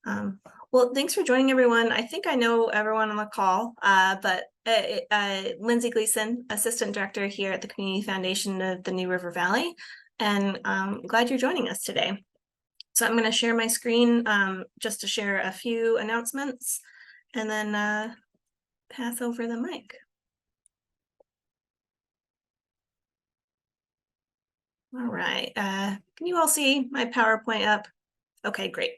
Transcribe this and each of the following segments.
Um, well, thanks for joining, everyone. I think I know everyone on the call, but Lindsay Gleason, Assistant Director here at the Community Foundation of the New River Valley, and glad you're joining us today. So I'm going to share my screen just to share a few announcements and then pass over the mic. All right. Can you all see my PowerPoint up? Okay, great.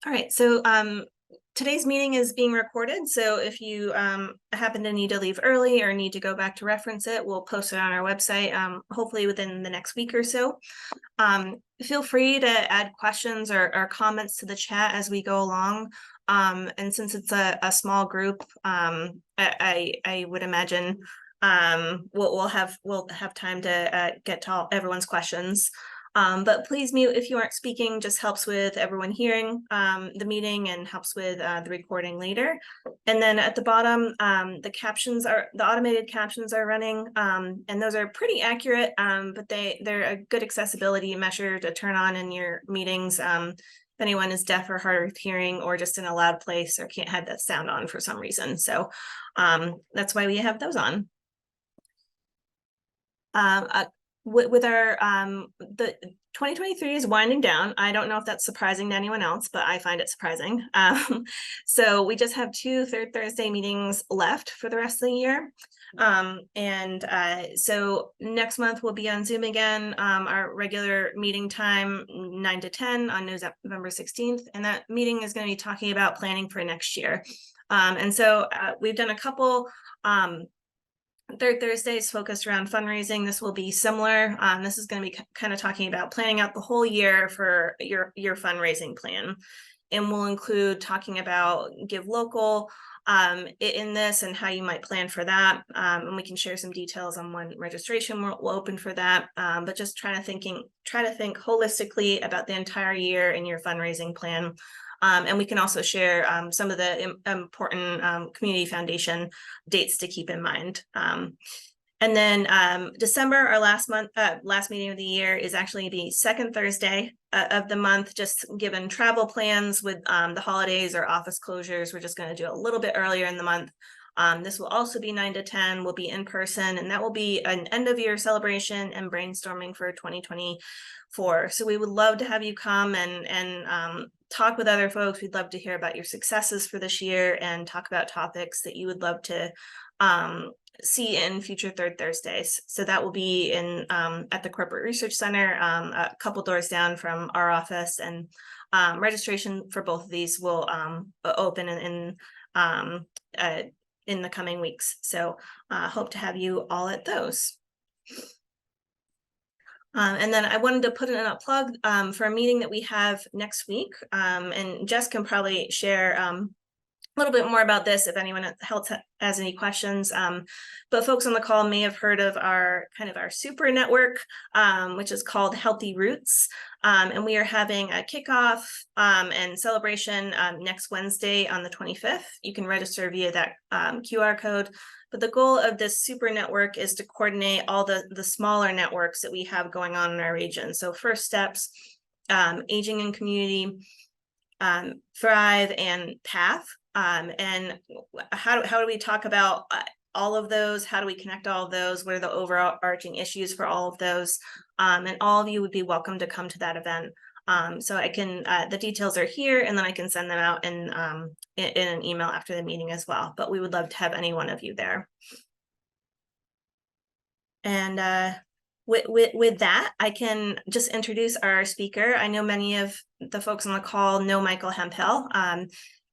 All right, so today's meeting is being recorded, so if you happen to need to leave early or need to go back to reference it, we'll post it on our website, hopefully within the next week or so. Feel free to add questions or comments to the chat as we go along. And since it's a small group, I would imagine we'll have time to get to everyone's questions. But please mute if you aren't speaking, just helps with everyone hearing the meeting and helps with the recording later. And then at the bottom, the automated captions are running, and those are pretty accurate, but they're a good accessibility measure to turn on in your meetings. If anyone is deaf or hard of hearing or just in a loud place or can't have that sound on for some reason. So that's why we have those on. With our the 2023 is winding down. I don't know if that's surprising to anyone else, but I find it surprising. So we just have two third Thursday meetings left for the rest of the year. So next month we'll be on Zoom again, our regular meeting time 9 to 10 on November 16th. And that meeting is going to be talking about planning for next year. We've done a couple third Thursdays focused around fundraising. This will be similar. This is going to be kind of talking about planning out the whole year for your fundraising plan. And we'll include talking about Give Local in this and how you might plan for that. And we can share some details on when registration will open for that. But just try to think holistically about the entire year in your fundraising plan. And we can also share some of the important Community Foundation dates to keep in mind. And then December, our last meeting of the year, is actually the second Thursday of the month. Just given travel plans with the holidays or office closures, we're just going to do it a little bit earlier in the month. This will also be 9 to 10, will be in person, and that will be an end of year celebration and brainstorming for 2024. So we would love to have you come and talk with other folks. We'd love to hear about your successes for this year and talk about topics that you would love to see in future third Thursdays. So that will be in at the Corporate Research Center, a couple doors down from our office, and registration for both of these will open in the coming weeks. So hope to have you all at those. And then I wanted to put in a plug for a meeting that we have next week. And Jess can probably share a little bit more about this if anyone else has any questions. But folks on the call may have heard of our super network, which is called Healthy Roots. And we are having a kickoff and celebration next Wednesday on the 25th. You can register via that QR code. But the goal of this super network is to coordinate all the smaller networks that we have going on in our region. So First Steps, Aging in Community, Thrive, and PATH. And how do we talk about all of those? How do we connect all of those? What are the overarching issues for all of those? And all of you would be welcome to come to that event. So I can, the details are here, and then I can send them out in an email after the meeting as well. But we would love to have any one of you there. And with that, I can just introduce our speaker. I know many of the folks on the call know Michael Hemphill.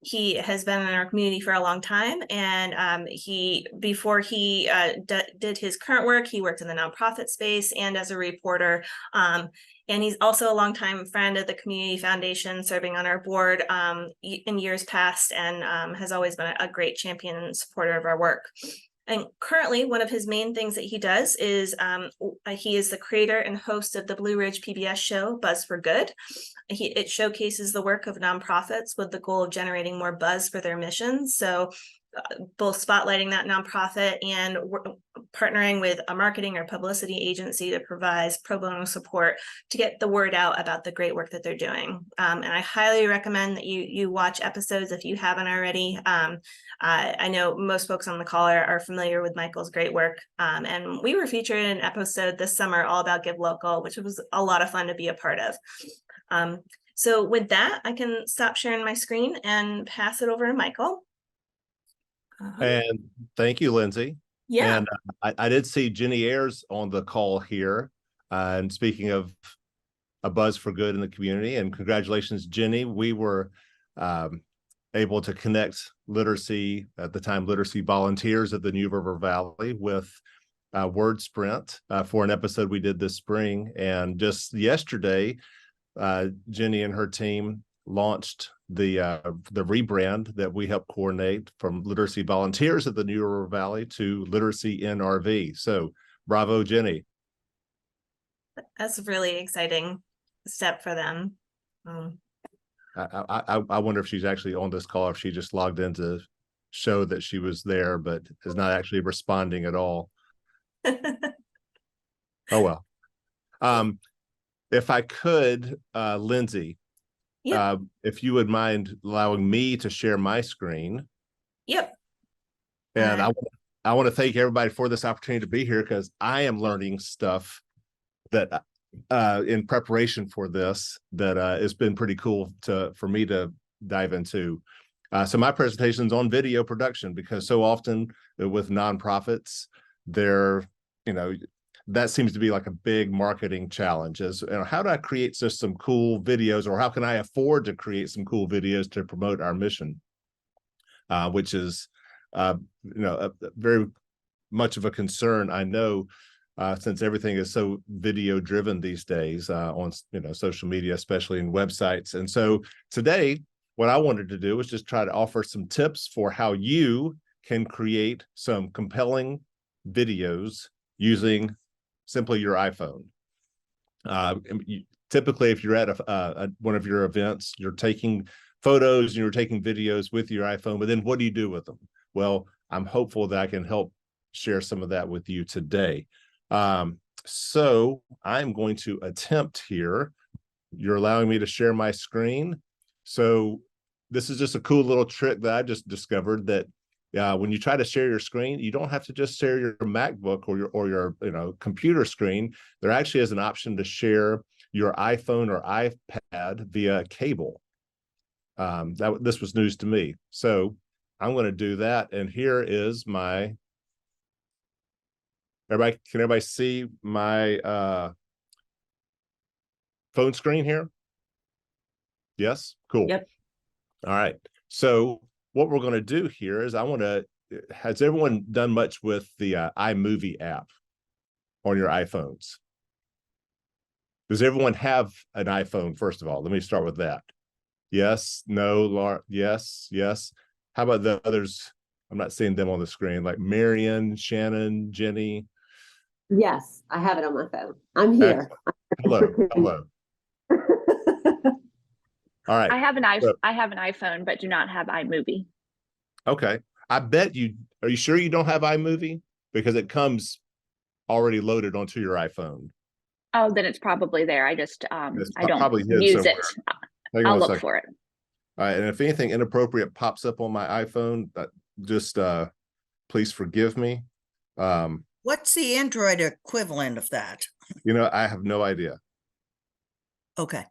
He has been in our community for a long time, and before he did his current work, he worked in the nonprofit space and as a reporter. And he's also a longtime friend of the Community Foundation, serving on our board in years past, and has always been a great champion and supporter of our work. And currently, one of his main things that he does is he is the creator and host of the Blue Ridge PBS show, Buzz for Good. It showcases the work of nonprofits with the goal of generating more buzz for their missions. So both spotlighting that nonprofit and partnering with a marketing or publicity agency that provides pro bono support to get the word out about the great work that they're doing. And I highly recommend that you watch episodes if you haven't already. I know most folks on the call are familiar with Michael's great work. And we were featured in an episode this summer all about Give Local, which was a lot of fun to be a part of. So with that, I can stop sharing my screen and pass it over to Michael. And thank you, Lindsay. Yeah. And I did see Jenny Ayers on the call here. And speaking of a buzz for good in the community, and congratulations, Jenny. We were able to connect literacy, at the time, literacy volunteers at the New River Valley with Word Sprint for an episode we did this spring. And just yesterday, Jenny and her team launched the rebrand that we helped coordinate from literacy volunteers at the New River Valley to Literacy NRV. So bravo, Jenny. That's a really exciting step for them. I wonder if she's actually on this call, if she just logged in to show that she was there, but is not actually responding at all. Oh, well. If I could, Lindsay, Yep. If you would mind allowing me to share my screen. Yep. And I want to thank everybody for this opportunity to be here, because I am learning stuff that in preparation for this that it's been pretty cool for me to dive into. So my presentation is on video production, because so often with nonprofits, that seems to be like a big marketing challenge, is how do I create just some cool videos, or how can I afford to create some cool videos to promote our mission, which is very much of a concern, I know, since everything is so video driven these days on social media, especially in websites. And so today, what I wanted to do was just try to offer some tips for how you can create some compelling videos using simply your iPhone. Typically, if you're at one of your events, you're taking photos and you're taking videos with your iPhone, but then what do you do with them? Well, I'm hopeful that I can help share some of that with you today. So I'm going to attempt here. You're allowing me to share my screen. So this is just a cool little trick that I just discovered, that when you try to share your screen, you don't have to just share your MacBook or your computer screen. There actually is an option to share your iPhone or iPad via cable. This was news to me. So I'm going to do that. And here is my, can everybody see my phone screen here? Yes, cool. Yep. All right. So what we're going to do here is has everyone done much with the iMovie app on your iPhones? Does everyone have an iPhone, first of all? Let me start with that. Yes, no, Laura, yes. How about the others? I'm not seeing them on the screen, like Marion, Shannon, Jenny. Yes, I have it on my phone. I'm here. Hello. All right. I have an iPhone, but do not have iMovie. Okay. I bet are you sure you don't have iMovie? Because it comes already loaded onto your iPhone. Oh, then it's probably there. I just I don't use somewhere. it. I'll look for it. All right. And if anything inappropriate pops up on my iPhone, just please forgive me. What's the Android equivalent of that? I have no idea. Okay.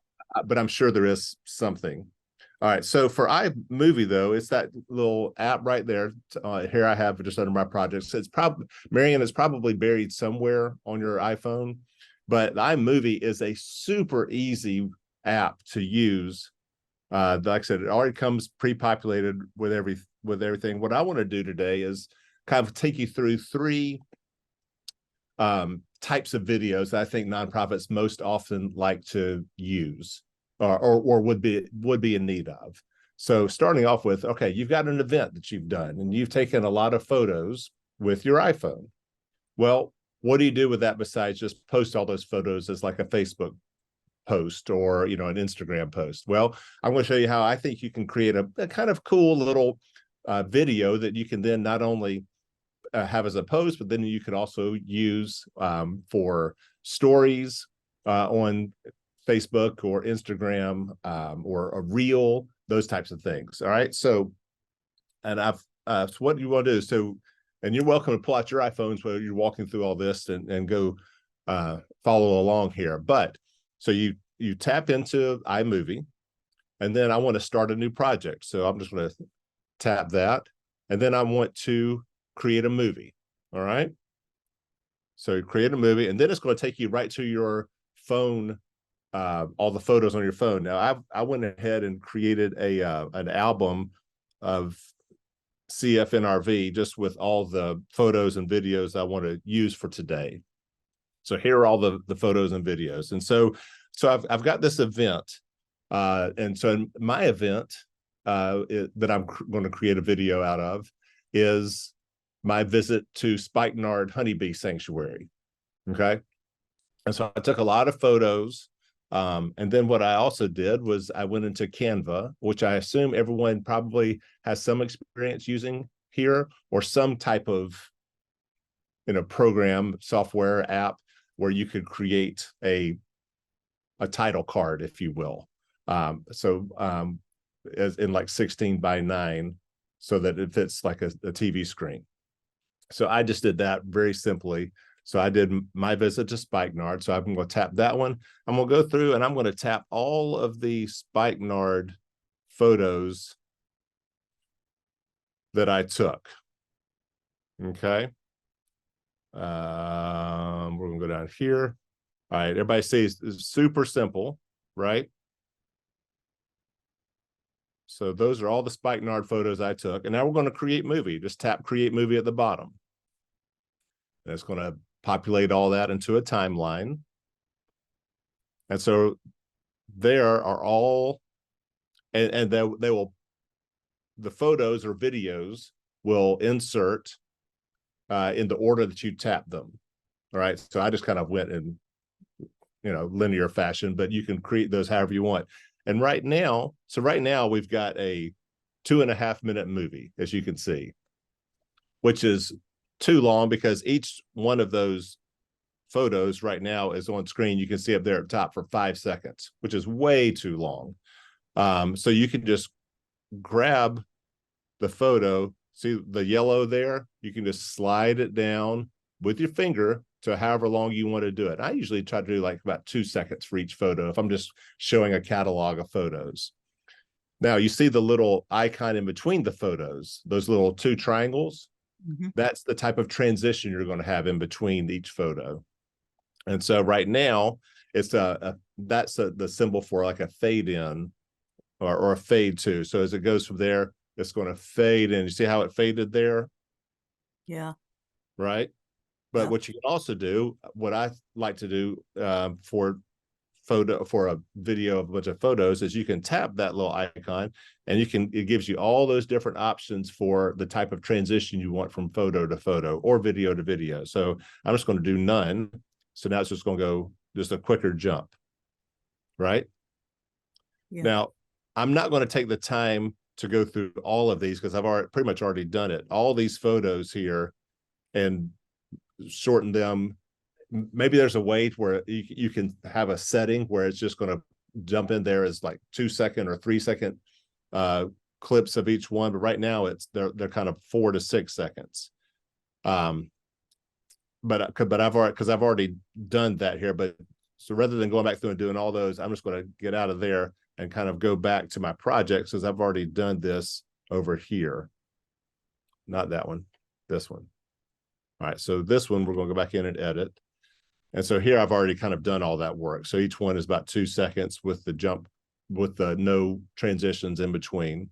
But I'm sure there is something. All right. So for iMovie, though, it's that little app right there. Here I have it just under my projects. It's Marianne, is probably buried somewhere on your iPhone, but iMovie is a super easy app to use. Like I said, it already comes pre-populated with everything. What I want to do today is kind of take you through three types of videos that I think nonprofits most often like to use, or would be in need of. So starting off with, okay, you've got an event that you've done and you've taken a lot of photos with your iPhone. Well, what do you do with that besides just post all those photos as like a Facebook post or an Instagram post? Well, I'm going to show you how I think you can create a kind of cool little video that you can then not only have as a post, but then you could also use for stories on Facebook or Instagram or a reel, those types of things. All right. So, and so what you want to do is and you're welcome to pull out your iPhones while you're walking through all this and go follow along here. But so you tap into iMovie, and then I want to start a new project. So I'm just going to tap that, and then I want to create a movie. All right. So create a movie, and then it's going to take you right to your phone, all the photos on your phone. Now I went ahead and created an album of CFNRV just with all the photos and videos I want to use for today. So here are all the photos and videos. And so I've got this event. And so in my event that I'm going to create a video out of is my visit to Spikenard Honeybee Sanctuary. Okay. And so I took a lot of photos. And then what I also did was I went into Canva, which I assume everyone probably has some experience using here, or some type of, program, software, app where you could create a title card, if you will. As in like 16:9, so that it fits like a TV screen. So I just did that very simply. So I did my visit to Spikenard. So I'm going to tap that one. I'm going to go through and I'm going to tap all of the Spikenard photos that I took. Okay. We're going to go down here. All right. Everybody sees it's super simple, right? So those are all the Spikenard photos I took. And now we're going to create movie. Just tap create movie at the bottom. And it's going to populate all that into a timeline. And so there are all, and the photos or videos will insert in the order that you tap them. All right. So I just kind of went in, linear fashion, but you can create those however you want. And right now we've got a 2.5-minute movie, as you can see, which is too long because each one of those photos right now is on screen. You can see up there at the top for 5 seconds, which is way too long. So you can just grab the photo, see the yellow there, you can just slide it down with your finger to however long you want to do it. I usually try to do like about 2 seconds for each photo if I'm just showing a catalog of photos. Now you see the little icon in between the photos, those little 2 triangles. Mhm. That's the type of transition you're going to have in between each photo. And so right now it's that's the symbol for like a fade in or a fade to. So as it goes from there, it's going to fade in. You see how it faded there? Yeah. Right. But Yeah. what you can also do, what I like to do for a video of a bunch of photos, is you can tap that little icon and it gives you all those different options for the type of transition you want from photo to photo or video to video. So I'm just going to do none. So now it's just going to go just a quicker jump. Right. Yeah. Now, I'm not going to take the time to go through all of these because I've pretty much already done it. All these photos here and shorten them. Maybe there's a way where you can have a setting where it's just going to jump in there as like 2-second or 3-second clips of each one. But right now they're kind of 4 to 6 seconds. But I've already done that here. But so rather than going back through and doing all those, I'm just going to get out of there and kind of go back to my projects because I've already done this over here. Not that one, this one. All right, so this one, we're going to go back in and edit. And so here I've already kind of done all that work. So each one is about 2 seconds with the jump, with the no transitions in between.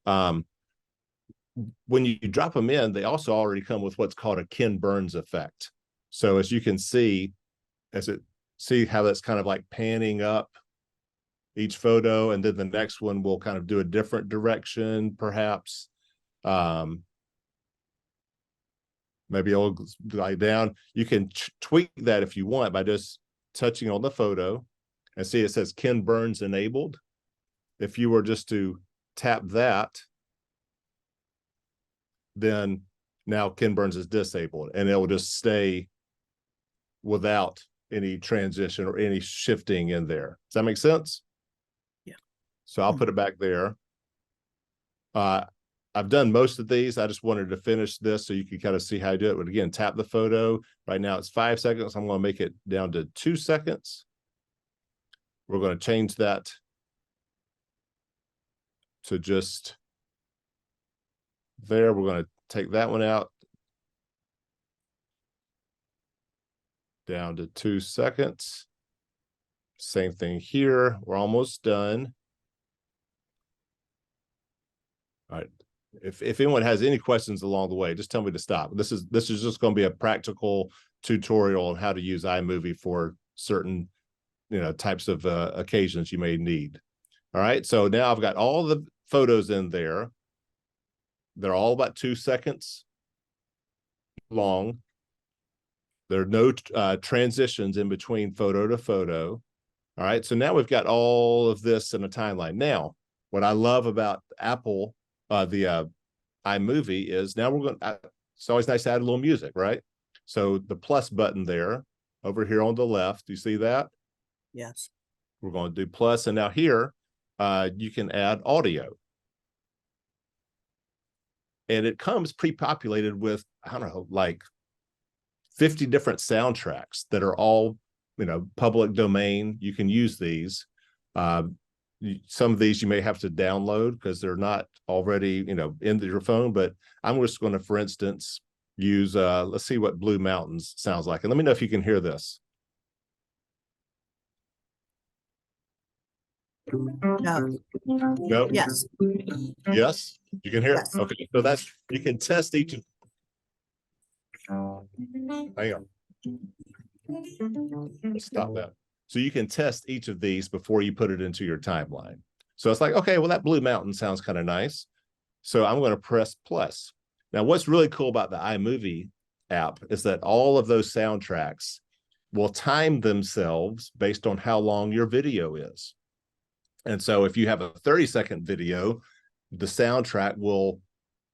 When you drop them in, they also already come with what's called a Ken Burns effect. So as you can see, see how that's kind of like panning up each photo, and then the next one will kind of do a different direction, perhaps. Maybe it'll lie down. You can tweak that if you want by just touching on the photo and see it says Ken Burns enabled. If you were just to tap that, then Now Ken Burns is disabled, and it will just stay without any transition or any shifting in there. Does that make sense? Yeah. So I'll put it back there. I've done most of these. I just wanted to finish this so you can kind of see how I do it. But again, tap the photo. Right now it's 5 seconds. I'm going to make it down to 2 seconds. We're going to change that to just there. We're going to take that one out. Down to 2 seconds. Same thing here. We're almost done. All right. If anyone has any questions along the way, just tell me to stop. This is just going to be a practical tutorial on how to use iMovie for certain, types of occasions you may need. All right. So now I've got all the photos in there. They're all about 2 seconds long. There are no transitions in between photo to photo. All right. So now we've got all of this in a timeline. Now, what I love about Apple, the iMovie is now we're going to, it's always nice to add a little music, right? So the plus button there over here on the left, you see that? Yes. We're going to do plus. And now here, you can add audio. And it comes pre-populated with, I don't know, like 50 different soundtracks that are all, public domain. You can use these. Some of these you may have to download because they're not already, into your phone. But I'm just going to, for instance, use, let's see what Blue Mountains sounds like. And let me know if you can hear this. No. No? Yes. Yes? You can hear Yes. it? Okay. So you can test each of. Hang on. Let's stop that. So you can test each of these before you put it into your timeline. So it's like, okay, well, that Blue Mountain sounds kind of nice. So I'm going to press plus. Now, what's really cool about the iMovie app is that all of those soundtracks will time themselves based on how long your video is. And so if you have a 30-second video, the soundtrack will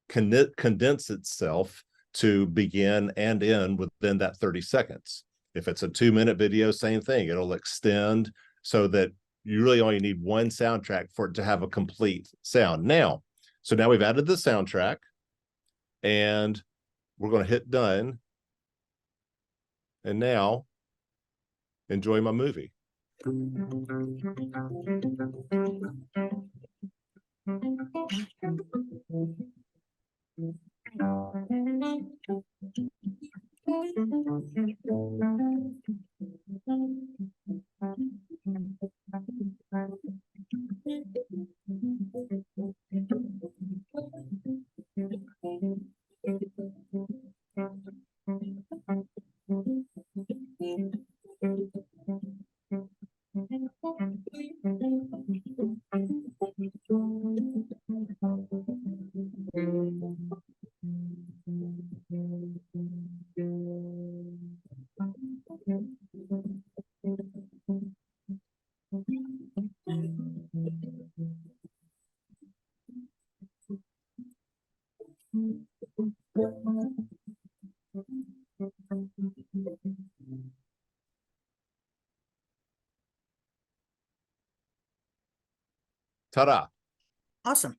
condense itself to begin and end within that 30 seconds. If it's a 2-minute video, same thing. It'll extend so that you really only need one soundtrack for it to have a complete sound. Now, so now we've added the soundtrack and we're going to hit done. And now enjoy my movie. Ta-da. Awesome.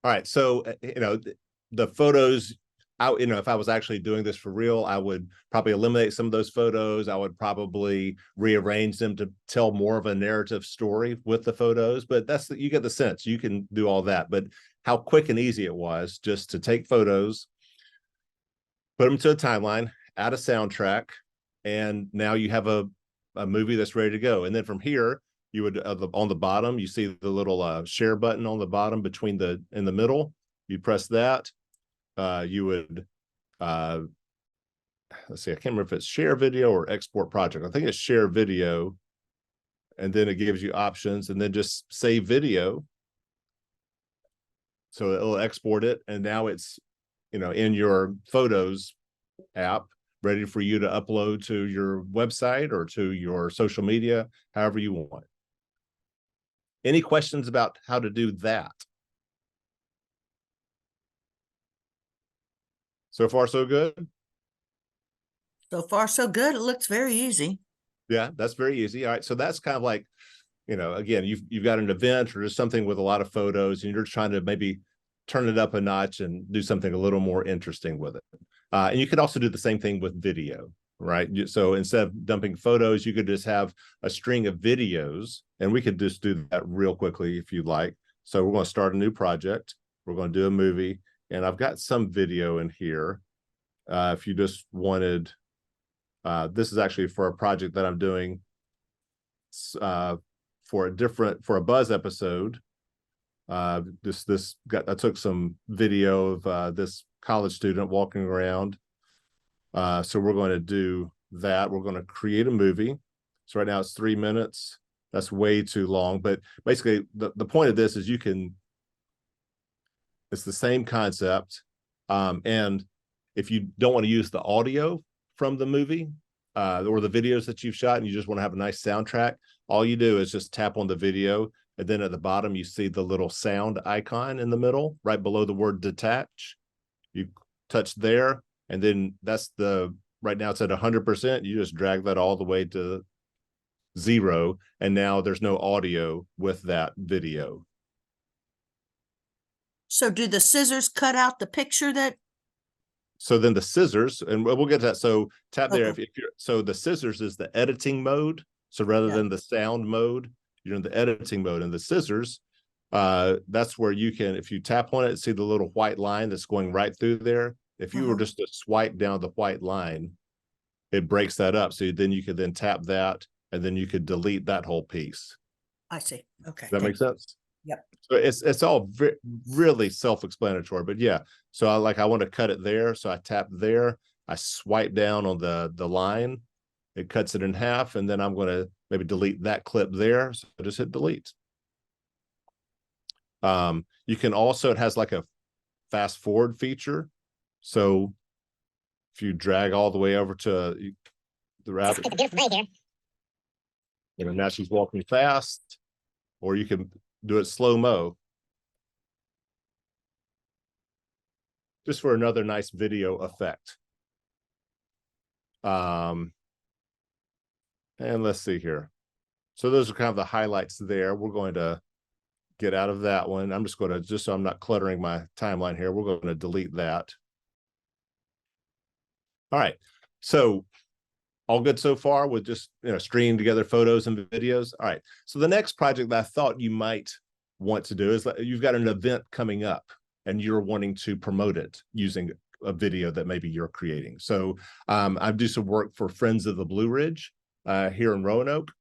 All right. So, the photos, if I was actually doing this for real, I would probably eliminate some of those photos. I would probably rearrange them to tell more of a narrative story with the photos. But you get the sense. You can do all that. But how quick and easy it was just to take photos, put them to a timeline, add a soundtrack, and now you have a movie that's ready to go. And then from here, you would on the bottom, you see the little share button on the bottom in the middle. You press that. You would let's see, I can't remember if it's share video or export project. I think it's share video. And then it gives you options and then just save video. So it'll export it. And now it's, in your Photos app, ready for you to upload to your website or to your social media, however you want. Any questions about how to do that? So far, so good. So far, so good. It looks very easy. Yeah, that's very easy. All right. So that's kind of like, again, you've got an event or just something with a lot of photos, and you're trying to maybe turn it up a notch and do something a little more interesting with it. And you could also do the same thing with video, right? So instead of dumping photos, you could just have a string of videos, and we could just do that real quickly if you'd like. So we're going to start a new project. We're going to do a movie, and I've got some video in here. If you just wanted, this is actually for a project that I'm doing for a Buzz episode. I took some video of this college student walking around. So we're going to do that. We're going to create a movie. So right now it's 3 minutes. That's way too long. But basically the point of this is it's the same concept. And if you don't want to use the audio from the movie or the videos that you've shot and you just want to have a nice soundtrack, all you do is just tap on the video. And then at the bottom, you see the little sound icon in the middle, right below the word detach. You touch there, and then right now it's at 100%. You just drag that all the way to 0. And now there's no audio with that video. So do the scissors cut out the picture that? So then the scissors, and we'll get to that. So tap there. Okay. So the scissors is the editing mode. So rather Yeah. than the sound mode, you're in the editing mode. And the scissors, that's where you can, if you tap on it, see the little white line that's going right through there. If you were just to swipe down the white line, it breaks that up. So then you could then tap that, and then you could delete that whole piece. I see. Okay. Does that make sense? Yep. So it's all really self-explanatory, but yeah. So I want to cut it there. So I tap there, I swipe down on the line, it cuts it in half, and then I'm going to maybe delete that clip there. So I just hit delete. You can also, it has like a fast forward feature. So if you drag all the way over to the rabbit, now she's walking fast, or you can do it slow-mo. Just for another nice video effect. And let's see here. So those are kind of the highlights there. We're going to get out of that one. I'm just going to, just so I'm not cluttering my timeline here, we're going to delete that. All right. So all good so far with just, stringing together photos and videos. All right. So the next project that I thought you might want to do is you've got an event coming up and you're wanting to promote it using a video that maybe you're creating. So I do some work for Friends of the Blue Ridge here in Roanoke.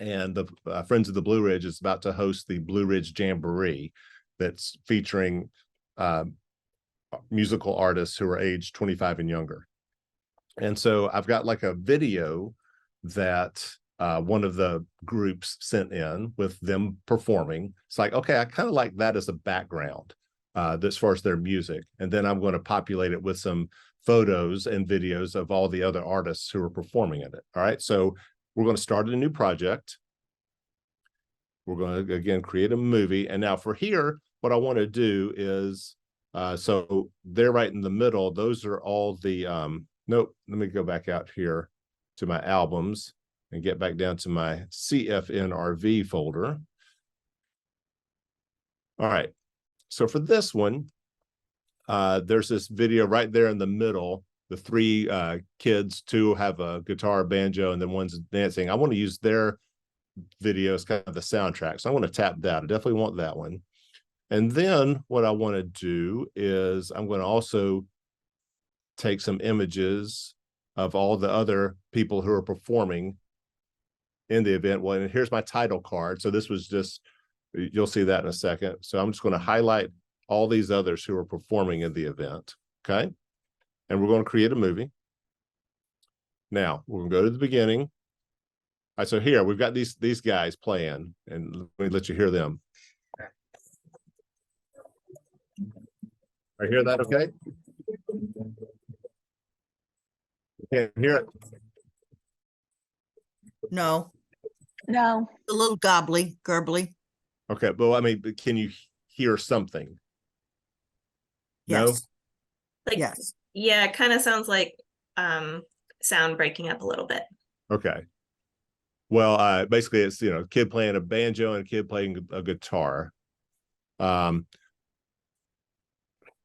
And the Friends of the Blue Ridge is about to host the Blue Ridge Jamboree that's featuring musical artists who are aged 25 and younger. And so I've got like a video that one of the groups sent in with them performing. It's like, okay, I kind of like that as a background as far as their music. And then I'm going to populate it with some photos and videos of all the other artists who are performing in it. All right. So we're going to start a new project. We're going to, again, create a movie. And now for here, what I want to do is, so they're right in the middle. Those are all the, nope, let me go back out here to my albums and get back down to my CFNRV folder. All right. So for this one, there's this video right there in the middle. The 3 kids, 2 have a guitar, banjo, and then one's dancing. I want to use their video as kind of the soundtrack. So I want to tap that. I definitely want that one. And then what I want to do is I'm going to also take some images of all the other people who are performing in the event. Well, and here's my title card. So this was just, you'll see that in a second. So I'm just going to highlight all these others who are performing in the event. Okay. And we're going to create a movie. Now we're going to go to the beginning. All right, so here we've got these guys playing, and let me let you hear them. I hear that okay? You can't hear it? No, No, a little gurgly. Okay, but I mean, can you hear something? No? Yes. Like, Yes. yeah, it kind of sounds like sound breaking up a little bit. Okay. Well, basically it's, kid playing a banjo and a kid playing a guitar. Let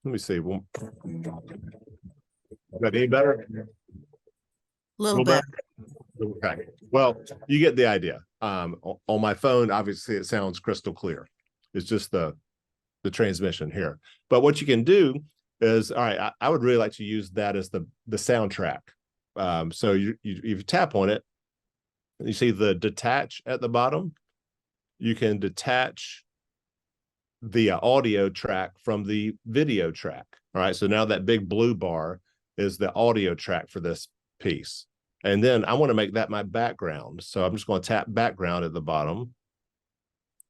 me see. Well, is that any better? Little Well, bit. Okay. Well, you get the idea. On my phone, obviously it sounds crystal clear. It's just the transmission here. But what you can do is, all right, I would really like to use that as the soundtrack. So you tap on it, you see the detach at the bottom. You can detach the audio track from the video track. All right. So now that big blue bar is the audio track for this piece. And then I want to make that my background. So I'm just going to tap background at the bottom. All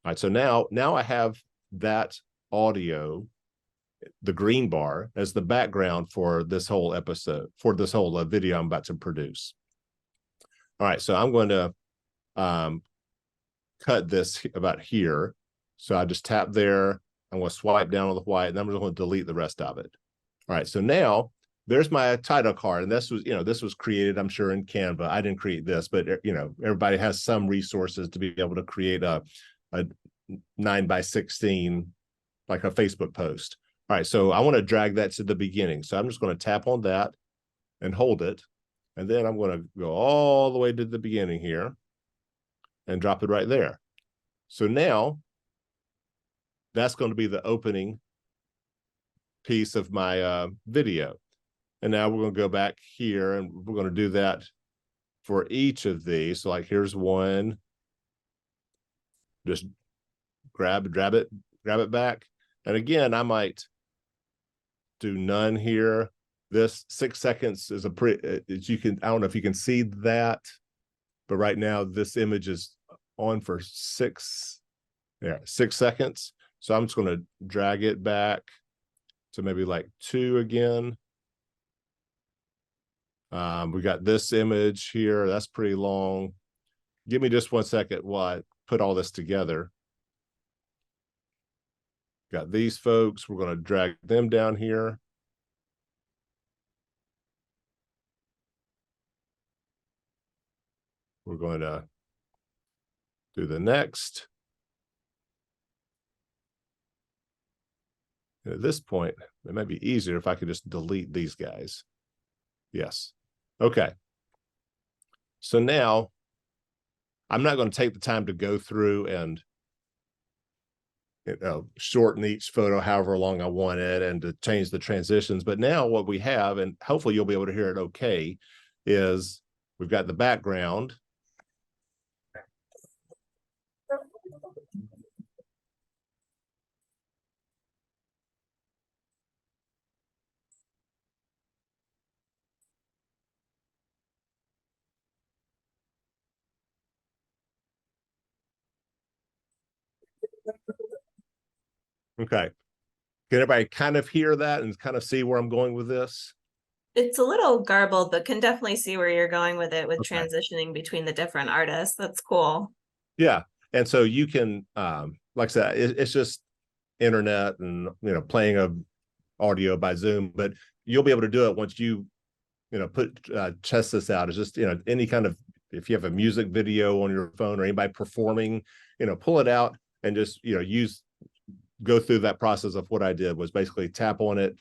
right. So now I have that audio, the green bar, as the background for this whole episode, for this whole video I'm about to produce. All right. So I'm going to cut this about here. So I just tap there. I'm going to swipe down on the white, and I'm just going to delete the rest of it. All right. So now there's my title card, and this was created, I'm sure, in Canva. I didn't create this, but everybody has some resources to be able to create a 9x16, like a Facebook post. All right, so I want to drag that to the beginning. So I'm just going to tap on that and hold it, and then I'm going to go all the way to the beginning here and drop it right there. So now that's going to be the opening piece of my video. And now we're going to go back here, and we're going to do that for each of these. So like, here's one. Just grab it back. And again, I might do none here. This 6 seconds is a pretty, I don't know if you can see that, but right now this image is on for 6 seconds. So I'm just going to drag it back to maybe like 2 again. We got this image here. That's pretty long. Give me just 1 second while I put all this together. Got these folks. We're going to drag them down here. We're going to do the next. And at this point, it might be easier if I could just delete these guys. Yes. Okay. So now I'm not going to take the time to go through and shorten each photo however long I want it and to change the transitions. But now what we have, and hopefully you'll be able to hear it okay, is we've got the background. Okay. Can everybody kind of hear that and kind of see where I'm going with this? It's a little garbled, but can definitely see where you're going with it, with Okay. transitioning between the different artists. That's cool. Yeah. And so you can, like I said, it's just internet and, playing a audio by Zoom, but you'll be able to do it once you, test this out. It's just, any kind of, if you have a music video on your phone or anybody performing, pull it out and just, go through that process of what I did was basically tap on it,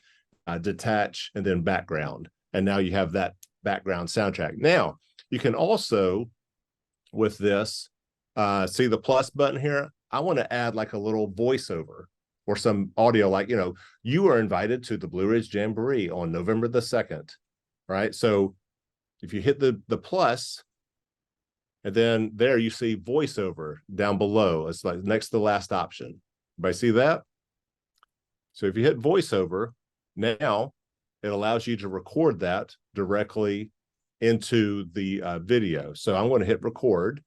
detach, and then background. And now you have that background soundtrack. Now you can also, with this, see the plus button here. I want to add like a little voiceover or some audio, like, you are invited to the Blue Ridge Jamboree on November the 2nd, right? So if you hit the plus, and then there you see voiceover down below. It's like next to the last option. Everybody see that? So if you hit voiceover, now it allows you to record that directly into the video. So I'm going to hit record.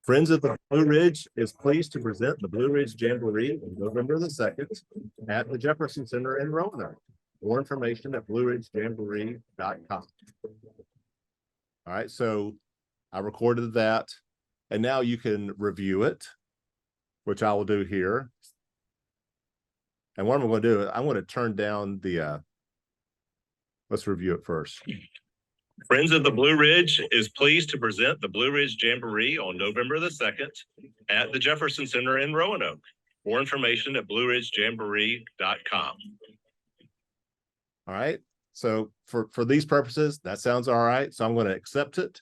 Friends of the Blue Ridge is pleased to present the Blue Ridge Jamboree on November the 2nd at the Jefferson Center in Roanoke. More information at blueridgejamboree.com. All right, so I recorded that, and now you can review it, which I will do here. And what I'm going to do, I'm going to turn down the, let's review it first. Friends of the Blue Ridge is pleased to present the Blue Ridge Jamboree on November the 2nd at the Jefferson Center in Roanoke. More information at blueridgejamboree.com. All right. So for these purposes, that sounds all right. So I'm going to accept it.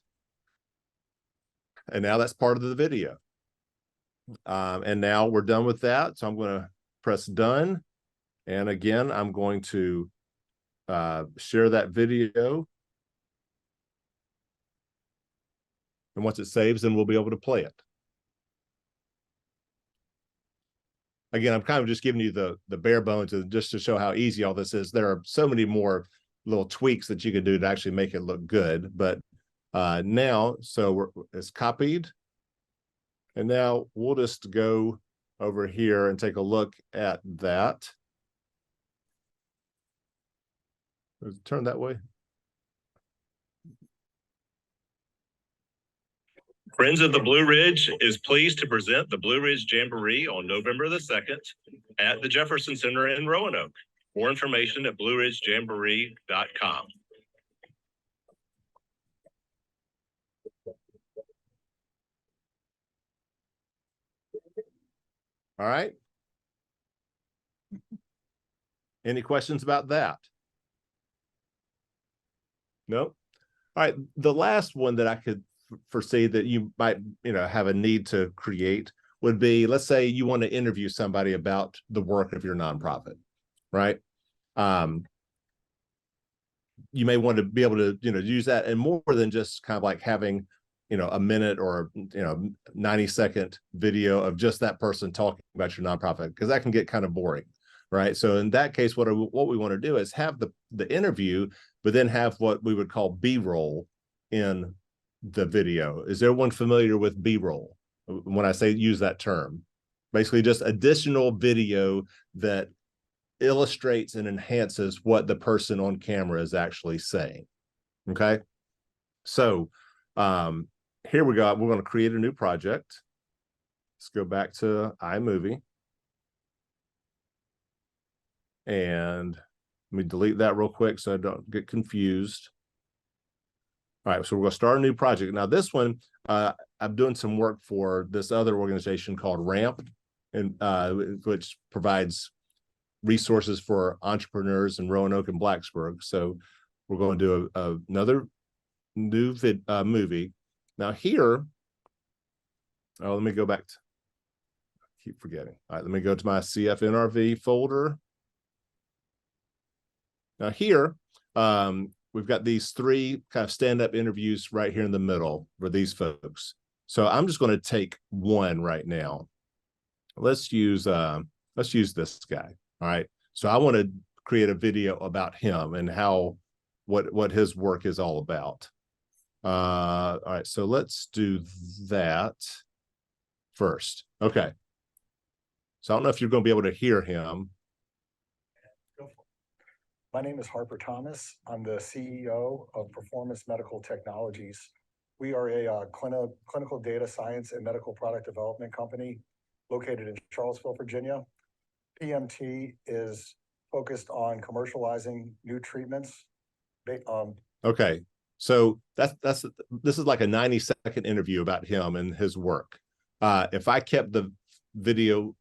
And now that's part of the video. And now we're done with that. So I'm going to press done. And again, I'm going to share that video. And once it saves, then we'll be able to play it. Again, I'm kind of just giving you the bare bones just to show how easy all this is. There are so many more little tweaks that you can do to actually make it look good. But now, so it's copied. And now we'll just go over here and take a look at that. Turn that way. Friends of the Blue Ridge is pleased to present the Blue Ridge Jamboree on November the 2nd at the Jefferson Center in Roanoke. More information at blueridgejamboree.com. All right. Any questions about that? Nope. All right. The last one that I could foresee that you might, have a need to create would be, let's say you want to interview somebody about the work of your nonprofit, right? You may want to be able to, use that, and more than just kind of like having, a minute or, 90-second video of just that person talking about your nonprofit, because that can get kind of boring, right? So in that case, what we want to do is have the interview, but then have what we would call B-roll in the video. Is everyone familiar with B-roll? When I say use that term, basically just additional video that illustrates and enhances what the person on camera is actually saying. Okay. So here we go. We're going to create a new project. Let's go back to iMovie. And let me delete that real quick so I don't get confused. All right, so we're going to start a new project. Now, this one, I'm doing some work for this other organization called RAMP, and which provides resources for entrepreneurs in Roanoke and Blacksburg. So we're going to do another new movie. Now here, let me go back to, keep forgetting. All right, let me go to my CFNRV folder. Now here, we've got these three kind of stand-up interviews right here in the middle for these folks. So I'm just going to take one right now. Let's use this guy. All right. So I want to create a video about him and what his work is all about. All right. So let's do that first. Okay. So I don't know if you're going to be able to hear him. My name is Harper Thomas. I'm the CEO of Performance Medical Technologies. We are a clinical data science and medical product development company located in Charlottesville, Virginia. PMT is focused on commercializing new treatments. Okay, so this is like a 90-second interview about him and his work. If I kept the video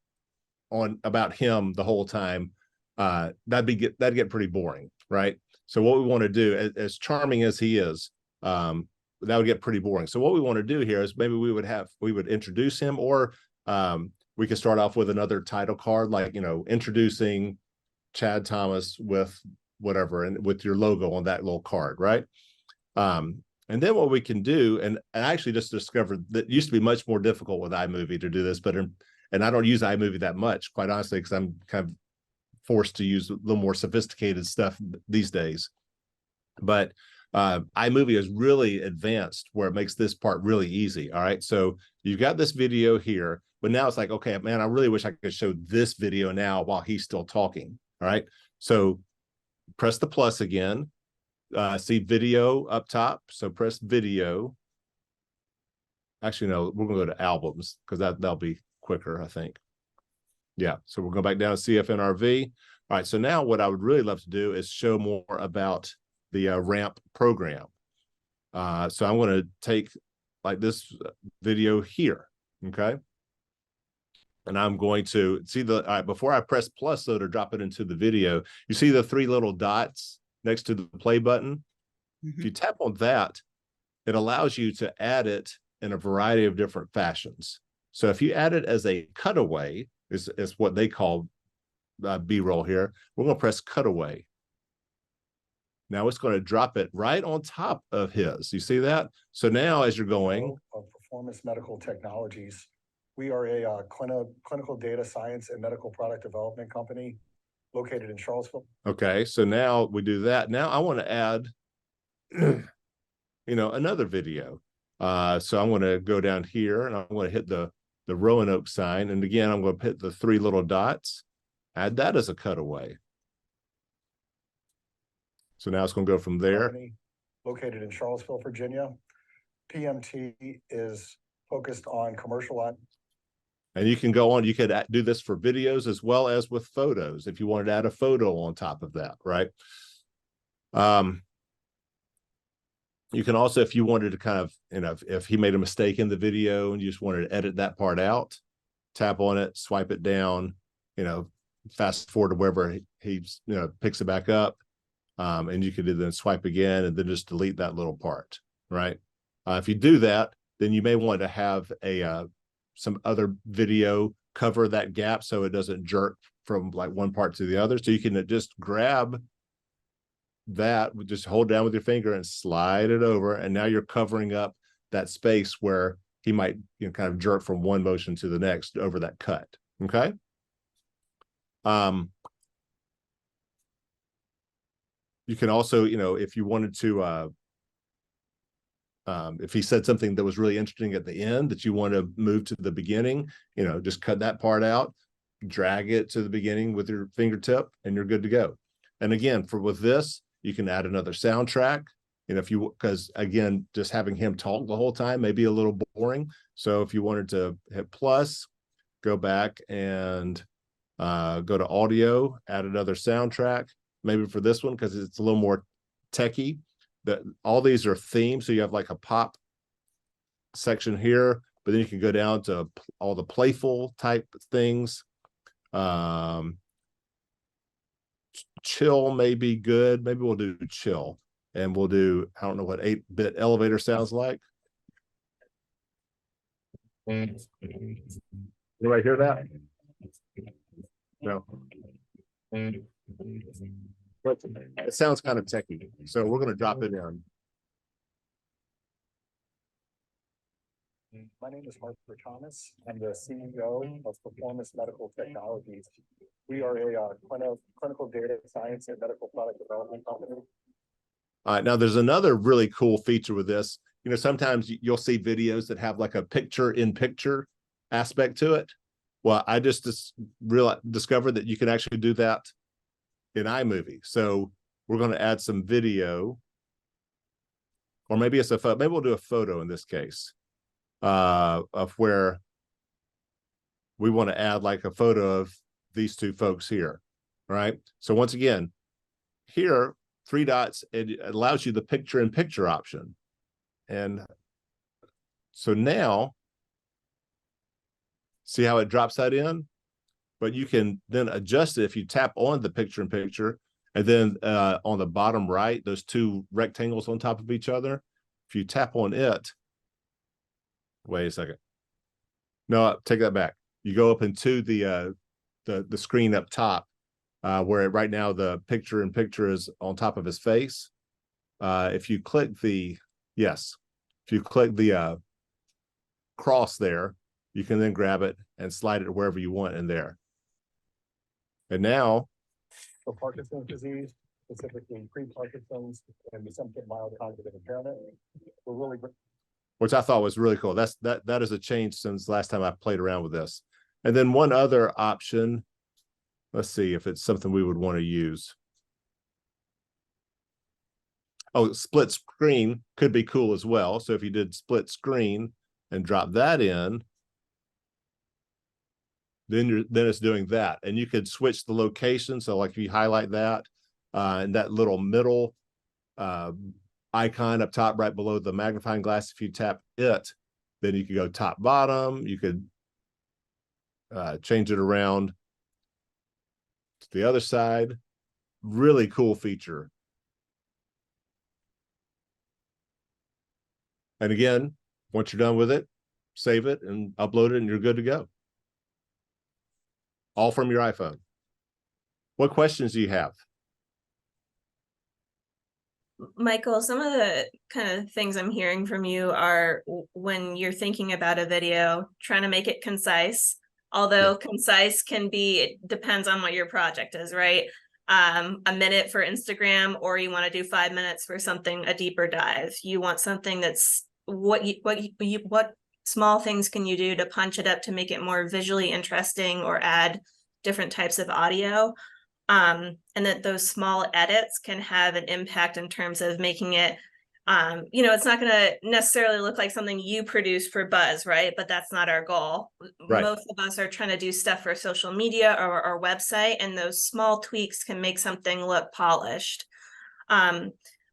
on about him the whole time, that'd get pretty boring, right? So what we want to do, as charming as he is, that would get pretty boring. So what we want to do here is maybe we would introduce him, or we could start off with another title card, like, introducing Chad Thomas with whatever, and with your logo on that little card, right? And then what we can do, and I actually just discovered that it used to be much more difficult with iMovie to do this, and I don't use iMovie that much, quite honestly, because I'm kind of forced to use a little more sophisticated stuff these days. But iMovie is really advanced where it makes this part really easy. All right. So you've got this video here, but now it's like, okay, man, I really wish I could show this video now while he's still talking. All right. So press the plus again. See video up top. So press video. Actually, no, we're going to go to albums because that'll be quicker, I think. Yeah, so we'll go back down to CFNRV. All right, so now what I would really love to do is show more about the RAMP program. So I'm going to take like this video here, okay? And I'm going to see all right, before I press plus though to drop it into the video, you see the three little dots next to the play button? If you tap on that, it allows you to add it in a variety of different fashions. So if you add it as a cutaway, is what they call B-roll here, we're going to press cutaway. Now it's going to drop it right on top of his. You see that? So now as you're going, Of Performance Medical Technologies, we are a clinical data science and medical product development company located in Charlottesville. okay, so now we do that. Now I want to add, another video. So I'm going to go down here and I'm going to hit the Roanoke sign. And again, I'm going to hit the three little dots, add that as a cutaway. So now it's going to go from there. Located in Charlottesville, Virginia. PMT is focused on commercial. And you can go on, you could do this for videos as well as with photos if you wanted to add a photo on top of that, right? You can also, if you wanted to kind of, if he made a mistake in the video and you just wanted to edit that part out, tap on it, swipe it down, fast forward to wherever he picks it back up. And you could then swipe again and then just delete that little part, right? If you do that, then you may want to have some other video cover that gap so it doesn't jerk from like one part to the other. So you can just grab that, just hold down with your finger and slide it over. And now you're covering up that space where he might kind of jerk from one motion to the next over that cut. Okay. You can also, if you wanted to, if he said something that was really interesting at the end that you want to move to the beginning, just cut that part out, drag it to the beginning with your fingertip, and you're good to go. And again, with this, you can add another soundtrack. Because again, just having him talk the whole time may be a little boring. So if you wanted to hit plus, go back and go to audio, add another soundtrack. Maybe for this one, because it's a little more techie. All these are themes. So you have like a pop section here, but then you can go down to all the playful type things. Chill may be good. Maybe we'll do chill. And we'll do, I don't know what 8-bit elevator sounds like. Anybody hear that? No. But it sounds kind of techy, so we're going to drop it in. My name is Harper Thomas. I'm the CEO of Performance Medical Technologies. We are a clinical data science and medical product development company. All right, now there's another really cool feature with this. Sometimes you'll see videos that have like a picture-in-picture aspect to it. Well, I just discovered that you can actually do that in iMovie. So we're going to add some video, or maybe it's a photo. Maybe we'll do a photo in this case of where we want to add like a photo of these two folks here. Right. So once again, here, 3 dots, it allows you the picture-in-picture option. And so now, see how it drops that in? But you can then adjust it if you tap on the picture-in-picture, and then on the bottom right, those 2 rectangles on top of each other, if you tap on it, wait a second. No, take that back. You go up into the screen up top, where right now the picture-in-picture is on top of his face. If you click the cross there, you can then grab it and slide it wherever you want in there. And now, For Parkinson's disease, specifically pre-Parkinson's and some mild cognitive impairment, we're really. Which I thought was really cool. That is a change since last time I played around with this. And then one other option. Let's see if it's something we would want to use. Oh, split screen could be cool as well. So if you did split screen and drop that in, then it's doing that. And you could switch the location. So like if you highlight that, and that little middle icon up top right below the magnifying glass, if you tap it, then you could go top bottom. You could change it around to the other side. Really cool feature. And again, once you're done with it, save it and upload it and you're good to go. All from your iPhone. What questions do you have? Michael, some of the kind of things I'm hearing from you are when you're thinking about a video, trying to make it concise, although concise can be, it depends on what your project is, right? A minute for Instagram, or you want to do 5 minutes for something, a deeper dive. You want something that's what small things can you do to punch it up to make it more visually interesting or add different types of audio. And that those small edits can have an impact in terms of making it, it's not going to necessarily look like something you produce for buzz, right? But that's not our goal. Right. Most of us are trying to do stuff for social media or our website, and those small tweaks can make something look polished.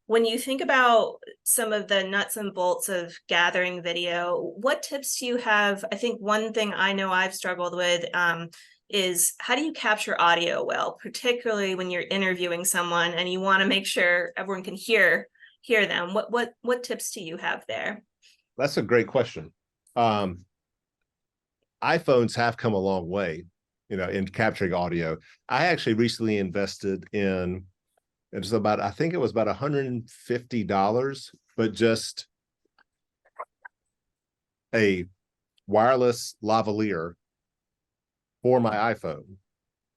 When you think about some of the nuts and bolts of gathering video, what tips do you have? I think one thing I know I've struggled with is how do you capture audio well, particularly when you're interviewing someone and you want to make sure everyone can hear them. What tips do you have there? That's a great question. iPhones have come a long way, in capturing audio. I actually recently invested in, I think it was about $150, but just a wireless lavalier for my iPhone.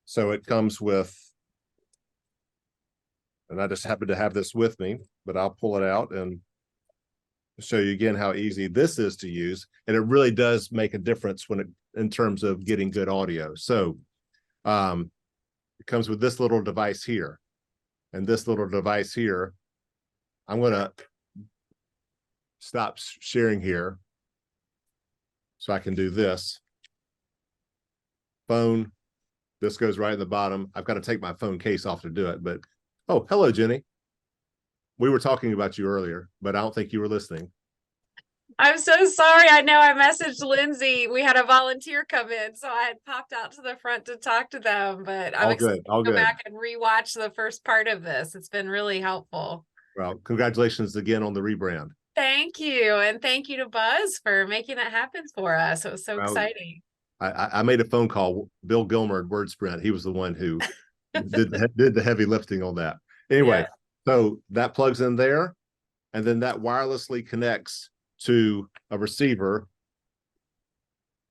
So it comes with, and I just happen to have this with me, but I'll pull it out and show you again how easy this is to use. And it really does make a difference in terms of getting good audio. So it comes with this little device here. And this little device here, I'm going to stop sharing here so I can do this. Phone, this goes right in the bottom. I've got to take my phone case off to do it, but oh, hello, Jenny. We were talking about you earlier, but I don't think you were listening. I'm so sorry. I know I messaged Lindsay. We had a volunteer come in, so I had popped out to the front to talk to them, but I'm excited to go back and rewatch the first part of this. It's been really helpful. Well, congratulations again on the rebrand. Thank you. And thank you to Buzz for making that happen for us. It was so exciting. I made a phone call. Bill Gilmer at WordSprint. He was the one who did the heavy lifting on that. Anyway, so that plugs in there, and then that wirelessly connects to a receiver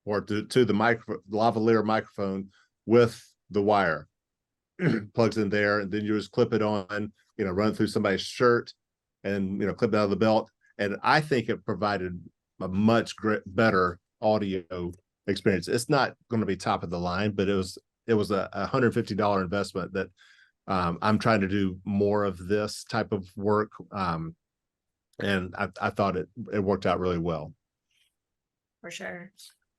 or to the lavalier microphone with the wire. Plugs in there, and then you just clip it on, run through somebody's shirt and, clip it out of the belt. And I think it provided a much better audio experience. It's not going to be top of the line, but it was a $150 investment that I'm trying to do more of this type of work. And I thought it worked out really well. For sure.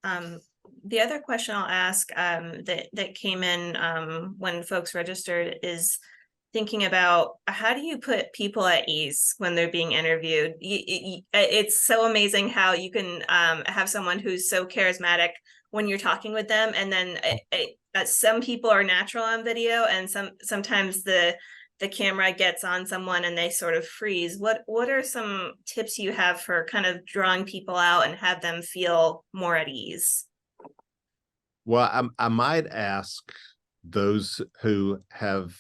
The other question I'll ask that came in when folks registered is thinking about how do you put people at ease when they're being interviewed? It's so amazing how you can have someone who's so charismatic when you're talking with them, and then some people are natural on video, and sometimes the camera gets on someone and they sort of freeze. What are some tips you have for kind of drawing people out and have them feel more at ease? Well, I might ask those who have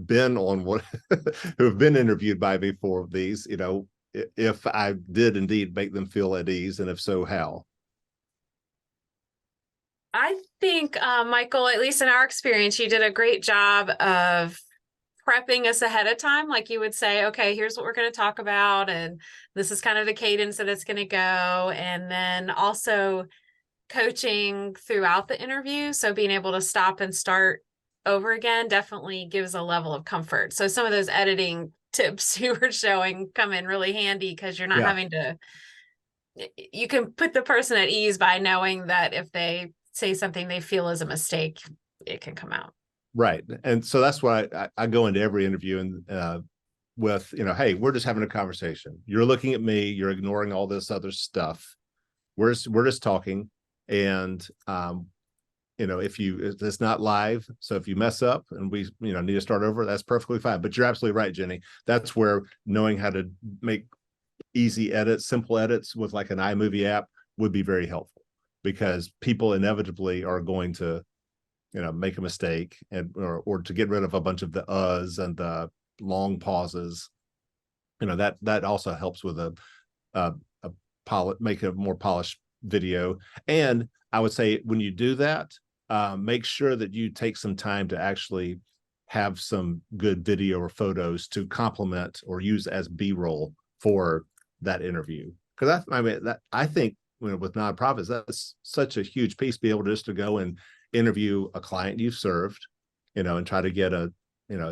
been on who have been interviewed by me for these, if I did indeed make them feel at ease, and if so, how? I think, Michael, at least in our experience, you did a great job of prepping us ahead of time. Like you would say, okay, here's what we're going to talk about, and this is kind of the cadence that it's going to go. And then also coaching throughout the interview. So being able to stop and start over again definitely gives a level of comfort. So some of those editing tips you were showing come in really handy, because you're not having to, you can put the person at ease by knowing that if they say something they feel is a mistake, it can come out. Right. And so that's why I go into every interview and with, hey, we're just having a conversation. You're looking at me, you're ignoring all this other stuff. We're just talking. And if it's not live, so if you mess up and we need to start over, that's perfectly fine. But you're absolutely right, Jenny. That's where knowing how to make easy edits, simple edits with like an iMovie app would be very helpful, because people inevitably are going to make a mistake or to get rid of a bunch of the uhs and the long pauses. That also helps with make a more polished video. And I would say when you do that, make sure that you take some time to actually have some good video or photos to complement or use as B-roll for that interview. Because I think with nonprofits, that's such a huge piece, be able just to go and interview a client you've served, and try to get a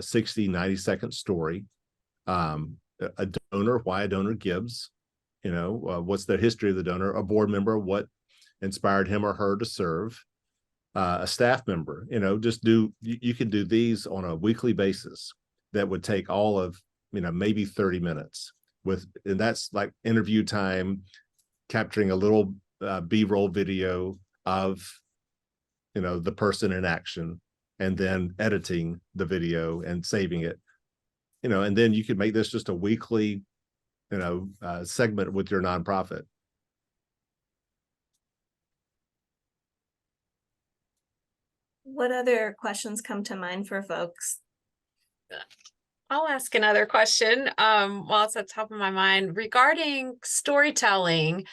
60, 90-second story, a donor, why a donor gives, what's the history of the donor, a board member, what inspired him or her to serve, a staff member, you can do these on a weekly basis that would take all of, maybe 30 minutes and that's like interview time, capturing a little B-roll video of the person in action, and then editing the video and saving it, and then you could make this just a weekly, segment with your nonprofit. What other questions come to mind for folks? I'll ask another question while it's at the top of my mind regarding storytelling.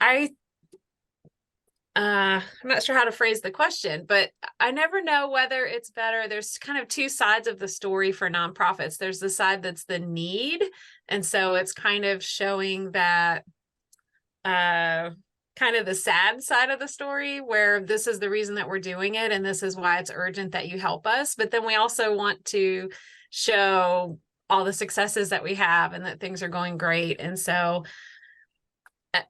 I'm not sure how to phrase the question, but I never know whether it's better. There's kind of two sides of the story for nonprofits. There's the side that's the need. And so it's kind of showing that kind of the sad side of the story, where this is the reason that we're doing it, and this is why it's urgent that you help us. But then we also want to show all the successes that we have and that things are going great. And so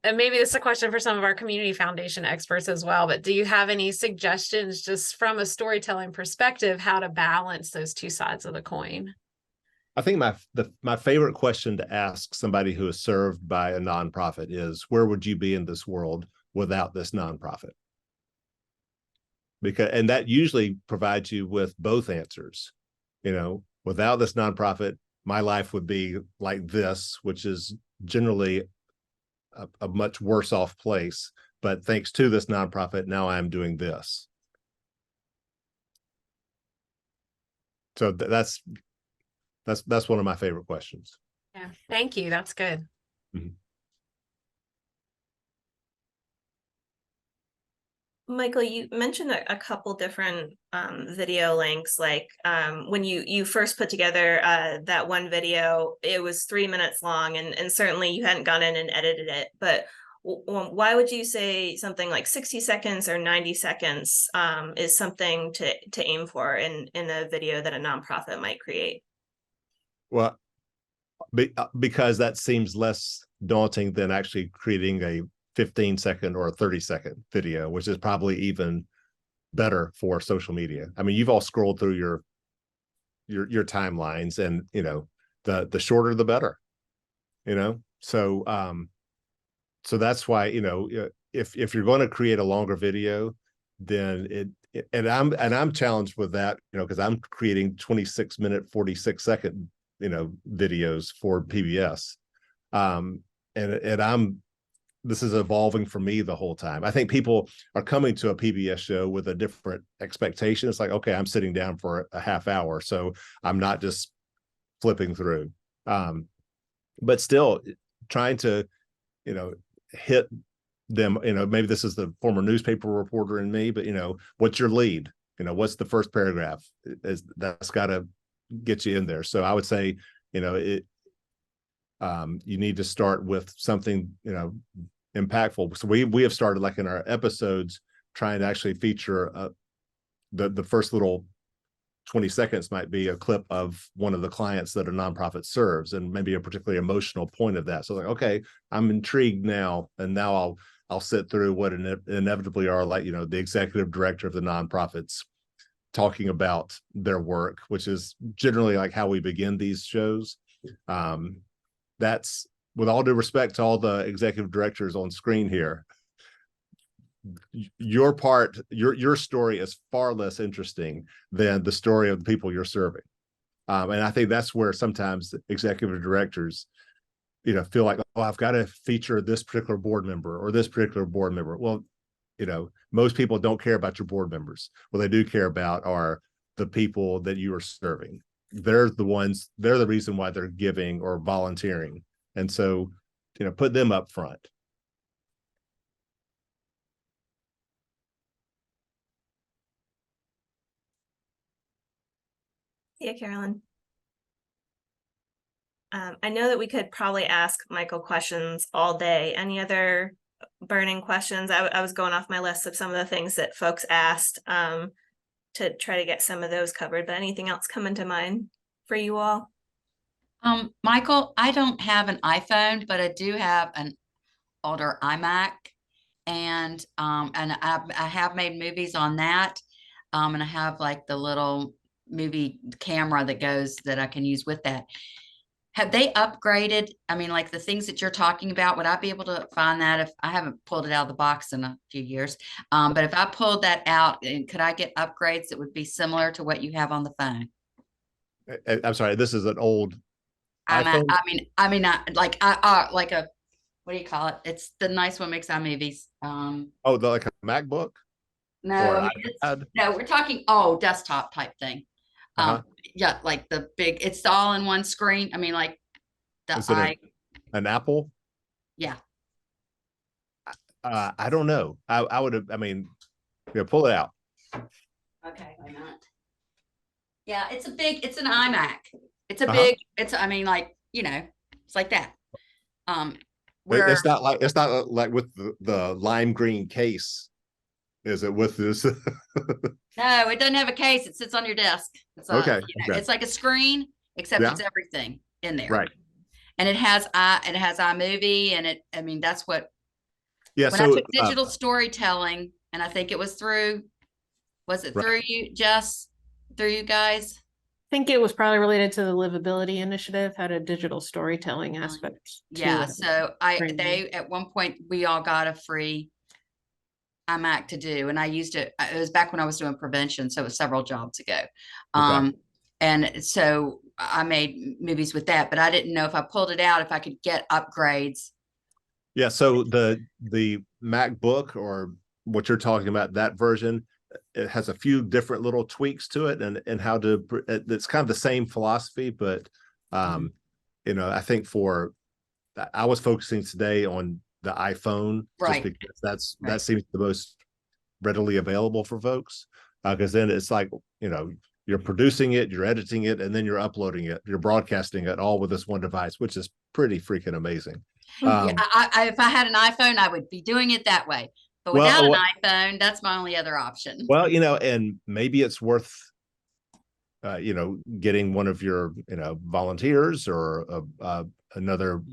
and maybe this is a question for some of our community foundation experts as well, but do you have any suggestions just from a storytelling perspective, how to balance those two sides of the coin? I think my favorite question to ask somebody who is served by a nonprofit is, where would you be in this world without this nonprofit? And that usually provides you with both answers. Without this nonprofit, my life would be like this, which is generally a much worse off place, but thanks to this nonprofit, now I'm doing this. So that's one of my favorite questions. Yeah, thank you. That's good. Mm-hmm. Michael, you mentioned a couple different video links, like when you first put together that one video, it was 3 minutes long, and certainly you hadn't gone in and edited it, but why would you say something like 60 seconds or 90 seconds is something to aim for in a video that a nonprofit might create? Well, because that seems less daunting than actually creating a 15-second or a 30-second video, which is probably even better for social media. I mean, you've all scrolled through your timelines, and the shorter the better. So that's why if you're going to create a longer video, then I'm challenged with that, because I'm creating 26-minute, 46-second videos for PBS, and this is evolving for me the whole time. I think people are coming to a PBS show with a different expectation. It's like, okay, I'm sitting down for a half hour, so I'm not just flipping through. But still trying to, hit them, maybe this is the former newspaper reporter in me, but what's your lead? What's the first paragraph? That's got to get you in there. So I would say, you need to start with something, impactful. So we have started, like in our episodes, trying to actually feature the first little 20 seconds might be a clip of one of the clients that a nonprofit serves, and maybe a particularly emotional point of that. So like, okay, I'm intrigued now, and now I'll I'll sit through what inevitably are like, the executive director of the nonprofits talking about their work, which is generally like how we begin these shows. That's, with all due respect to all the executive directors on screen here, your story is far less interesting than the story of the people you're serving. And I think that's where sometimes executive directors, feel like, oh, I've got to feature this particular board member or this particular board member. Well, most people don't care about your board members. What they do care about are the people that you are serving. They're the reason why they're giving or volunteering. And so, put them up front. Yeah, Carolyn. I know that we could probably ask Michael questions all day. Any other burning questions? I was going off my list of some of the things that folks asked to try to get some of those covered, but anything else coming to mind for you all? Michael, I don't have an iPhone, but I do have an older iMac, and I have made movies on that. And I have like the little movie camera that I can use with that. Have they upgraded? I mean, like the things that you're talking about, would I be able to find that if I haven't pulled it out of the box in a few years? But if I pulled that out, could I get upgrades that would be similar to what you have on the phone? I'm sorry, this is an old iPhone? Like a, what do you call it? It's the nice one makes iMovies. Like a MacBook? No, we're talking desktop type thing. Yeah, like the big, it's all in one screen. I mean, like an Apple? Yeah. I don't know. I would have, pull it out. Okay, why not? Yeah, it's an iMac. It's it's like that. It's not like with the lime green case. Is it with this? No, it doesn't have a case. It sits on your desk. It's okay. It's like a screen, except it's everything in there. Right. And it has iMovie, and that's what. Yeah. When I took digital storytelling, and I think it was through you, Jess, through you guys? I think it was probably related to the Livability Initiative, had a digital storytelling aspect. Yeah. So at one point we all got a free iMac to do, and I used it. It was back when I was doing prevention, so it was several jobs ago. And so I made movies with that, but I didn't know if I pulled it out if I could get upgrades. Yeah, so the MacBook, or what you're talking about, that version, it has a few different little tweaks to it, and how to. It's kind of the same philosophy, but I think I was focusing today on the iPhone, right? Just because that seems the most readily available for folks. Because then it's like, you're producing it, you're editing it, and then you're uploading it, you're broadcasting it all with this one device, which is pretty freaking amazing. If I had an iPhone, I would be doing it that way. But without an iPhone, that's my only other option. Well, and maybe it's worth, getting one of your, volunteers or another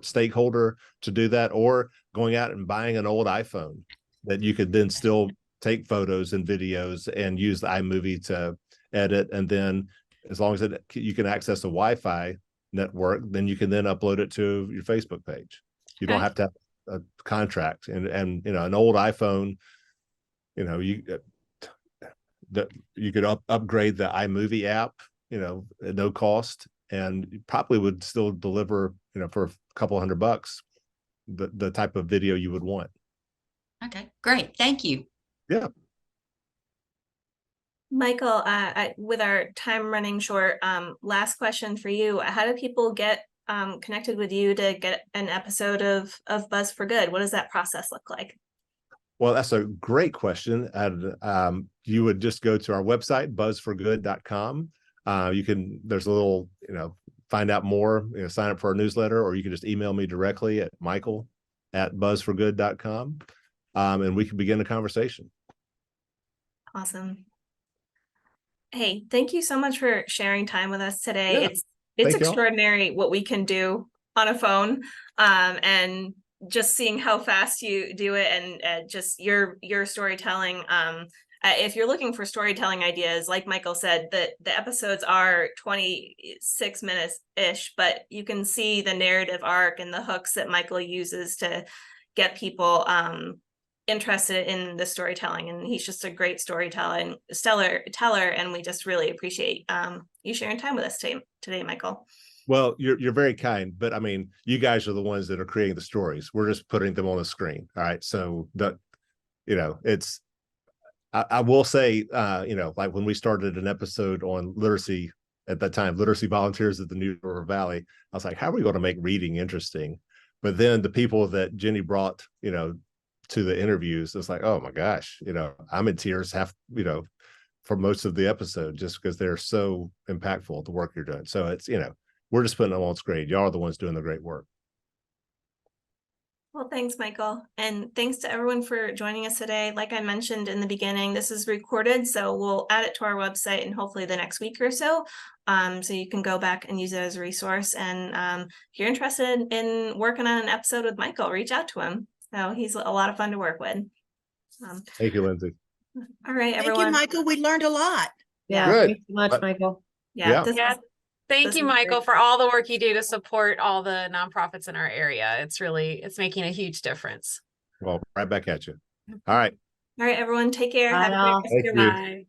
stakeholder to do that, or going out and buying an old iPhone that you could then still take photos and videos and use the iMovie to edit. And then as long as you can access a Wi-Fi network, then you can then upload it to your Facebook page. You don't have to have a contract. And an old iPhone, you could upgrade the iMovie app, at no cost, and you probably would still deliver, for a couple $100, the type of video you would want. Okay, great. Thank you. Yeah. Michael, with our time running short, last question for you. How do people get connected with you to get an episode of Buzz for Good? What does that process look like? Well, that's a great question. And you would just go to our website, buzzforgood.com. There's a little, find out more, sign up for our newsletter, or you can just email me directly at michael@buzzforgood.com. And we can begin a conversation. Awesome. Hey, thank you so much for sharing time with us today. Yeah, it's extraordinary what we can do on a phone. And just seeing how fast you do it and just your storytelling. If you're looking for storytelling ideas, like Michael said, the episodes are 26 minutes-ish, but you can see the narrative arc and the hooks that Michael uses to get people interested in the storytelling. And he's just a great teller, and we just really appreciate you sharing time with us today, Michael. Well, you're very kind, but I mean, you guys are the ones that are creating the stories. We're just putting them on the screen. All right. So it's, I will say, like when we started an episode on literacy at that time, literacy volunteers at the New River Valley, I was like, how are we going to make reading interesting? But then the people that Jenny brought, to the interviews, it's like, oh my gosh, I'm in tears for most of the episode, just because they're so impactful, the work you're doing. So it's, we're just putting them on screen. Y'all are the ones doing the great work. Well, thanks, Michael. And thanks to everyone for joining us today. Like I mentioned in the beginning, this is recorded, so we'll add it to our website and hopefully the next week or so. So you can go back and use it as a resource. And if you're interested in working on an episode with Michael, reach out to him. So he's a lot of fun to work with. Thank you, Lindsay. All right, Thank everyone. you, Michael. We learned a lot. Yeah, Good. thanks so much, Michael. Yeah. Yeah. Thank This you, is Michael, great. for all the work you do to support all the nonprofits in our area. It's making a huge difference. Well, right back at you. All right. All right, everyone, take care. Bye Have a great now. rest of your Thank you. week. Bye.